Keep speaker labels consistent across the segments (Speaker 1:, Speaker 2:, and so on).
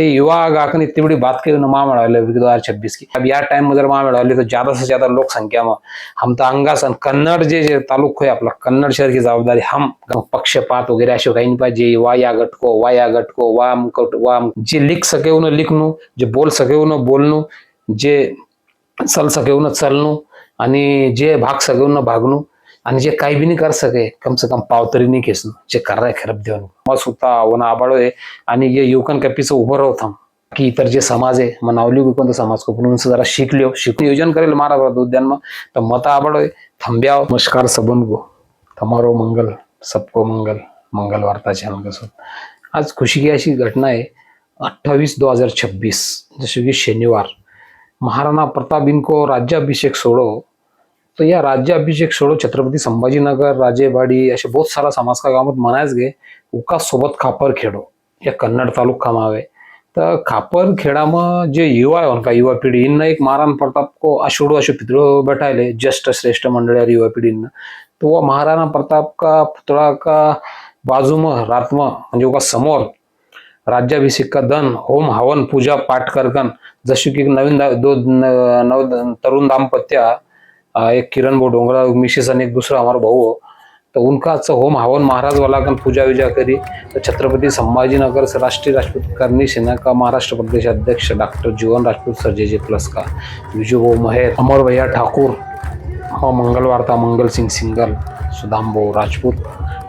Speaker 1: युवा गाकन इतनी बड़ी बात के माँ मेड़ाले 2026 की। अब यार टाइम में माँ मेड़ाले तो ज्यादा से ज्यादा लोक संख्या में हम तो अंगासन कन्नड जे तालुक है आपला कन्नड शहर की जवाबदारी हम पक्षपात वगैरह अशो काही नाही पाहिजे। वा या गट को वाम जे लिख सके उन्हें लिखणं, जे बोल सके उन्हें बोलणं, जे चल सके उन्हें चलणं आणि जे भाग सके उन्हें भागणं आणि जे काही भी नहीं कर सके कम से कम पावतरी नहीं खेचणं जे कर रहे खरब देवन मग सुद्धा वन आबाळो आहे आणि ये युवकन कपीचं उभं राहत हम की इतर जे समाज आहे मनावली कोणतं समाज को पण जरा शिकलियो नियोजन करेल मारा उद्यान में तो मत आबाळो आहे थंब्याव। नमस्कार सबन को तमारो मंगल सबको मंगल मंगल वार्ता चैनल के साथ आज खुशी की ऐसी घटना है 28/2026 जैसे कि शनिवार महाराणा प्रताप इनको राज्याभिषेक सोडो तो या राज्याभिषेक सोडो छत्रपति संभाजीनगर राजेवाड़ी ऐसे बहुत सारा समाज का गाँव मनायच गे उका सोबत खापर खेड़ो या कन्नड़ तालुका में आवे तो खापर खेड़ा में जो युवा है उनका युवा पीढ़ी इन एक महाराणा प्रताप को अशोड़ो अशो पितरो बैठाए ज्येष्ठ श्रेष्ठ मंडल युवा पीढ़ी तो वह महाराणा प्रताप का पुतला का बाजू में रात में म्हणजे समोर राज्याभिषेक का दन होम हवन पूजा पाठ करकन जशी की नव तरुण दाम्पत्य एक किरण बो डोंगरा मिसेस आणि एक दूसरा हमारा भाऊ हो तो उनका होम हवन महाराज वाला कन पूजा विजा करी तो छत्रपति संभाजीनगर से राष्ट्रीय राजपूत करनी सेना का महाराष्ट्र प्रदेश अध्यक्ष डॉक्टर जीवन राजपूत सर जे प्लस का विजू बो महेर अमर भैया ठाकुर और मंगल वार्ता मंगल सिंह सिंगल सुदाम बो राजपूत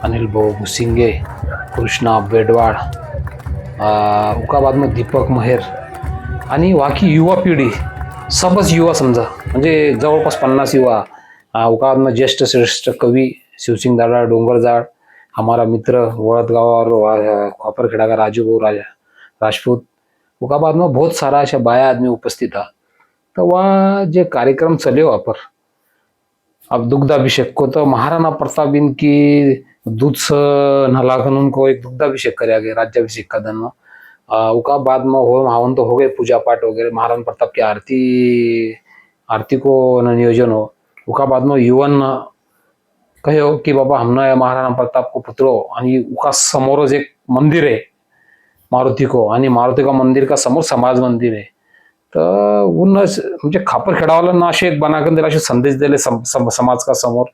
Speaker 1: अनिल बो भुसिंगे कृष्णा बेडवाड़ उका बाद में दीपक महेर आणि वाकी युवा पिढी सबच युवा समजा म्हणजे जवळपास 50 युवा उका ज्येष्ठ श्रेष्ठ कवि शिवसिंग दादा डोंगरजाड़ हमारा मित्र वड़दगांव और खापरखेड़ा का राजू भाऊ राजा राजपूत उका बाद में बहुत सारा ऐसा बाया आदमी उपस्थित था। तो वह जो कार्यक्रम चले वहाँ पर अब दुग्धाभिषेक को तो महाराणा प्रताप इनकी दूध नहलाकर उनको एक दुग्धाभिषेक कराया गया राज्याभिषेक का दिन उका बाद में होम हवन तो हो गए पूजा पाठ वगैरह महाराणा प्रताप की आरती को नियोजन हो उका बाद में युवन कहो कि बाबा हमने महाराणा प्रताप को पुतळो आणि उका समोरच एक मंदिर है मारुति को आणि मारुति का मंदिर का समोर समाज मंदिर है तो उन म्हणजे खापरखेडावाला असे एक बनाकर दिला असे संदेश दिले समाज का समोर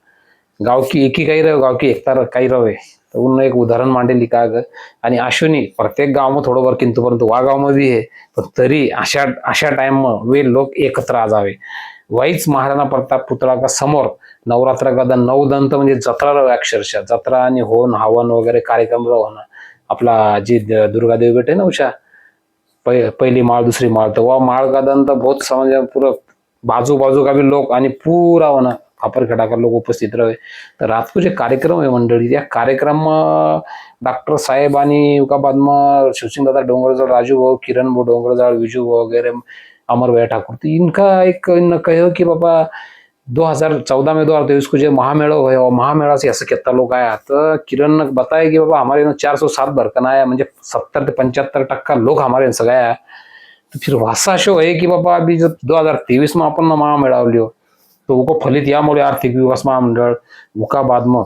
Speaker 1: गाव की एक ही काही रहे गाव की एकता काही रहे तो उन एक उदाहरण मांडे लिखा गया आणि अशोनी प्रत्येक गाव में थोडं वर किंतु परंतु वा गाव में भी है पण तरी अशा टाइम में वे लोग एकत्र आ जावे वाईच महाराणा प्रताप पुतळा का समोर नवरात्र का दन 9 दंत म्हणजे जत्रा रहा अक्षरशः जत्रा आणि होन हवन वगैरे कार्यक्रम होना आपला जी दुर्गा देवी बेटे ना उषा पहली माळ दूसरी माळ तो वह माळ का दन तो बहुत समझ पूरा बाजू बाजू का भी लोग आणि पूरा होना खापरखेड़ा का लोग उपस्थित रहे तो रात को जो कार्यक्रम है मंडली या कार्यक्रम में डॉक्टर साहेब आणि उका बाद में शिवसिंग दादा डोंगरजाड़ राजू भाऊ किरण भाऊ डोंगरजाड़ विजू भाऊ वगैरह अमर भैया ठाकुर तो इनका एक इन कहो कि बाबा 2014 में 2023 को जो महामेला है और महामेला से ऐसा कितना लोग आया तो किरण ने बताया कि बाबा हमारे 407 भरकन आया म्हणजे 70 से 75% लोग हमारे से गया तो फिर वासा शो है कि बाबा अभी जब 2023 में अपन महामेला लियो तो वो फलित यामुळे आर्थिक विकास महामंडळ उका बाद में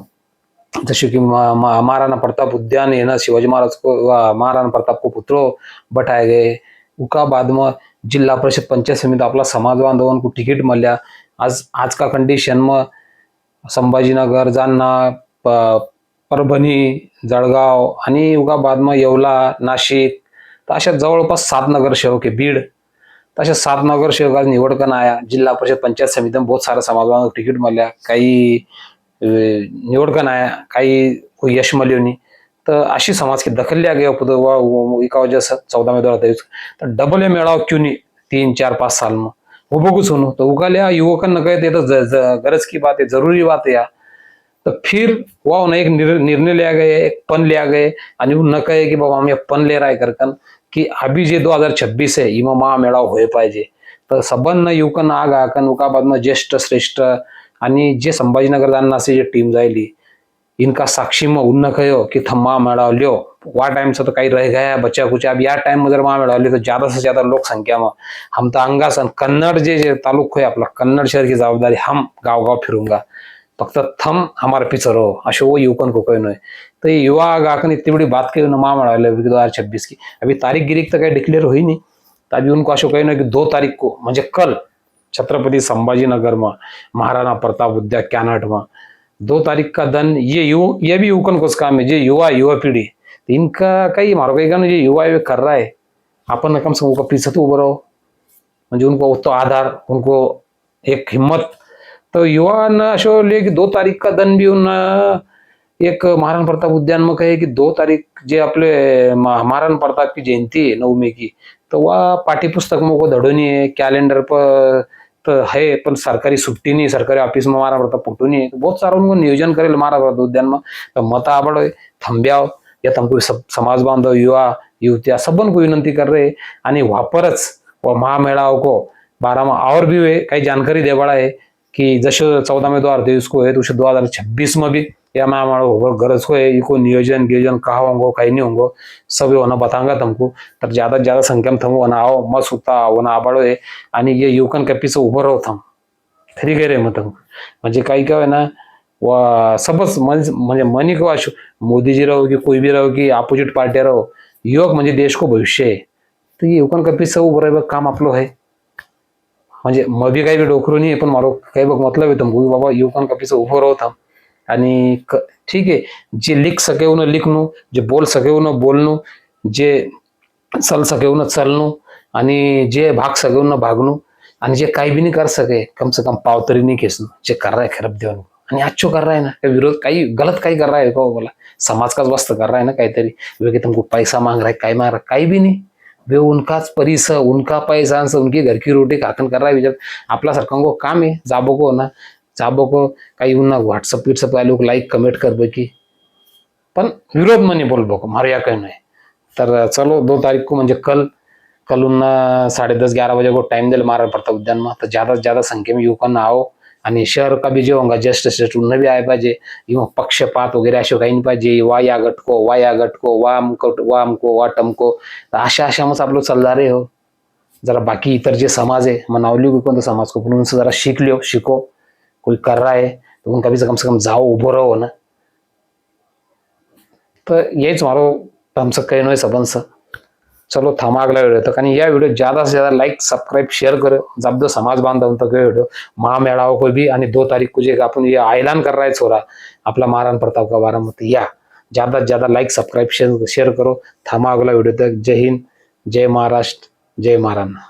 Speaker 1: जैसे कि महाराणा प्रताप उद्यान है ना शिवाजी महाराज को महाराणा प्रताप को पुतळो बैठाए गए उका बाद में जिला परिषद पंचायत समिति आपला समाज बांधवन को टिकट मिल्या आज का कंडीशन में संभाजीनगर जालना परभणी जळगाव आणि उगा बाद में येवला नाशिक तर अशा जवळपास 7 नगरसेवक है बीड तशा 7 नगरसेवक निवड करना आया जिला परिषद पंचायत समिति में बहुत सारा समाज बांधव टिकट मिल्या काही निवड करना आया काही कोई यश मिलियो नहीं तो अशी समाज की दखल लिया गया इका वजह से 14 में 2023 तो डबल मेड़ा क्यों नहीं 3 4 5 साल में वो बगू सुनो तो उगा लिया युवकन न कहे तो गरज की बात है जरूरी बात है यार तो फिर वह एक निर्णय लिया गया एक पन लिया गए आणि न कहे कि बाबा हम ये पन ले रहा है करकन कि अभी जे 2026 है इमा महामेळा होय पाहिजे तर सबन युवकन आग आकन उका बाद में ज्येष्ठ श्रेष्ठ आणि जे संभाजीनगर जाना से जे टीम जायली इनका साक्षी में उन्न कहो कि थम्मा मेड़ा लियो वा टाइम से तो कहीं रह गया बच्चा कुछ अब यार टाइम में जर वहां मेड़ा लियो तो ज्यादा से ज्यादा लोक संख्या में हम तो अंगासन कन्नड़ जे तालुक है अपना कन्नड़ शहर की जवाबदारी हम गाँव गाँव फिरूंगा फक्त थम हमारे पीछे रहो अशो वो युवकन को कहनो है। तो ये युवा गाकन इतनी बड़ी बात कही ना मामला 2026 की। अभी तारीख गिरीख तो कहीं डिक्लेयर हुई नहीं, तो अभी उनको अशो कहनो है कि 2 तारीख को म्हणजे कल छत्रपति संभाजीनगर में महाराणा प्रताप उद्यान कैनाट में 2 तारीख का दिन ये भी युवकन को काम है, जो युवा पीढ़ी तो इनका कई मारो कहीं जो युवा ये कर रहा है अपन कम से कम उनका पीछे तो उभं रहो, म्हणजे उनको तो आधार उनको एक हिम्मत। तो युवा न अशो ले कि 2 तारीख का दिन भी उन एक महाराणा प्रताप उद्यान में कहे कि 2 तारीख जे आपले महाराणा प्रताप की जयंती है 9 मई की, तो वह पाठ्य पुस्तक में को धड़ो नहीं है, कैलेंडर पर तो है पण सरकारी छुट्टी नहीं, सरकारी ऑफिस में महाराणा प्रताप फोटो नहीं है, तो बहुत सारा उनको नियोजन करेल महाराणा प्रताप उद्यान में। तो मत आवड़ो थंब्याव या तुमको सब समाज बांधव युवा युवतिया सबन को विनंती कर रहे आणि वापरच व महामेळाव को 12 में और भी वे कई जानकारी देवाड़ा है कि जैसे 14 में 2023 को है तो 2026 में भी या मैं गरज को है इको नियोजन गियोजन कहा होंगे कहीं नहीं होंगे सब होना बताऊंगा तुमको। तर ज्यादा संख्या में थम वना आओ मत सुता वना आबाड़ो है आणि ये युवकन के पीछे उभं राहो थम खरी कह रहे मग तुम म्हणजे काही काय ना व सबच म्हणजे मनी को अशो मोदी जी रहो कि कोई भी रहो कि अपोजिट पार्टी रहो, युवक म्हणजे देश को भविष्य है। तो ये युवकन के पीछे उभं राहणं काम आपलं है, म्हणजे मग भी काही बी डोकरू नाही पण मारो काही बघ मतलब आहे तुमको बाबा युवकन का पीछे उभं राहो थांब आणि ठीक है जे लिख सके उन्हें लिखणं, जे बोल सके उन्हें बोलणं, जे चल सके उन्हें चलणं आणि जे भाग सके उन्हें भागणं आणि जे काही भी नहीं कर सके कम से कम पावतरी नहीं खींचणं, जे कर रहा है खरब देवन आणि अच्छो कर रहा है ना विरोध काही गलत काही कर रहा है को बोला समाज का वस्त कर रहा है ना काहीतरी वे कि तुमको पैसा मांग रहा है काही मांग रहा है काही भी नहीं, वे उनकाच परिस उनका पैसा उनकी घर की रोटी खाकन कर रहा है विचार आपला सरकार को काम है जाबो को ना जाबो को काही उन्ना व्हाट्सअप वाले को लाइक कमेंट कर की पण विरोध में नहीं बोल बको मारे या कहना है। तर चलो 2 तारीख को म्हणजे कल उन्ना 10:30-11 बजे को टाइम दिल महाराणा प्रताप उद्यान में, तो ज्यादा से ज्यादा संख्या में युवकांना आओ आणि शहर का भी जो होगा जस्ट उन्हें भी आए पाहिजे इव पक्षपात वगैरे असे काही नाही पाहिजे वा या गट को वा हमको वा टमको अशा मग आपलं चालणार आहे हो। जरा बाकी इतर जे समाज है मनावली कोणतं समाज को उनसे जरा सीखो कोई कर रहा है तो उनका भी कम से कम जाओ उभो रहो ना। तो यहीच मारो हमसे कहना है सबंस। चलो थांबा अगला वीडियो तक आणि या वीडियो ज्यादा से ज्यादा लाइक सब्सक्राइब शेयर करो जब दो समाज बांधव तक वीडियो महामेळावा को भी आणि 2 तारीख को जे अपन ये ऐलान कर रहा है छोरा अपना महाराणा प्रताप का बारे में, या ज्यादा से ज्यादा लाइक सब्सक्राइब शेयर करो। थांबा अगला वीडियो तक। जय हिंद, जय महाराष्ट्र, जय महाराणा।